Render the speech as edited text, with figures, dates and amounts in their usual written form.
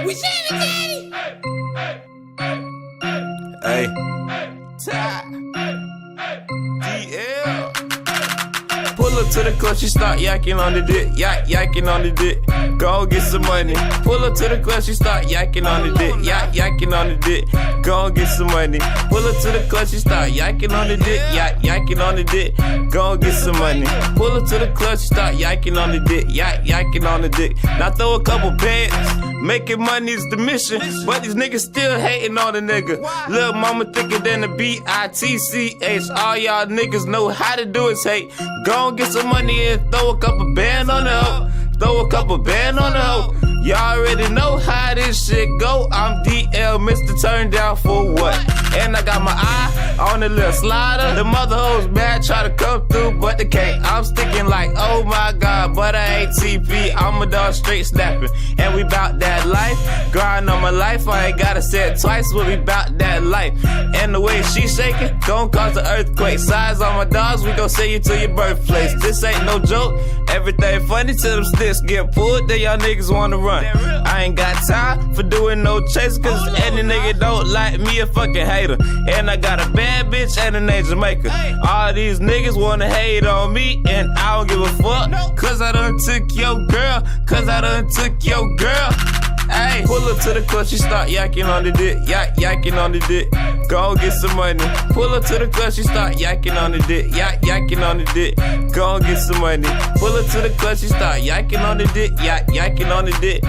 We Shannon Hey. DL. Pull up to the club, she start yakking on the dick, yakking on the dick. Go get some money. Pull up to the club, she start yakking on the dick, yakking on the dick. Go get some money. Pull up to the club, she start yakking on the dick, yakking on the dick. Go get some money. Pull up to the club, she start yakking on the dick, yakking on the dick. Now throw a couple bands. Making money is the mission, but these niggas still hating on the nigga. Lil' mama thicker than the B-I-T-C-H. All y'all niggas know how to do is hate. Go and get some money and throw a couple band on the hoe. Throw a couple band on the hoe. Y'all already know how this shit go. I'm DL, Mr. Turn Down for what? And I got my eye on the little slider. The mother hoes bad, try to come through, but they can't. I'm sticking like, oh my god, but I ain't TP. I'm a dog straight snapping. And we bout that life. Grind on my life, I ain't gotta say it twice, but we bout that life. And the way she shaking, gon' cause an earthquake. Size on my dogs, we gon' send you to your birthplace. This ain't no joke, everything funny till them sticks get pulled, then y'all niggas wanna run. I ain't got time for doing no chase, cause any nigga don't like me a fucking hater. And I got a bad bitch and a name Jamaica. All these niggas wanna hate on me, and I don't give a fuck, cause I done took your girl, cause I done took your girl. Ayy, pull up to the club, she start yakking on the dick, yakking on the dick. Go get some money. Pull up to the club, she start yakking on the dick, yakking on the dick. Go get some money. Pull up to the club, she start yakking on the dick, yakking on the dick.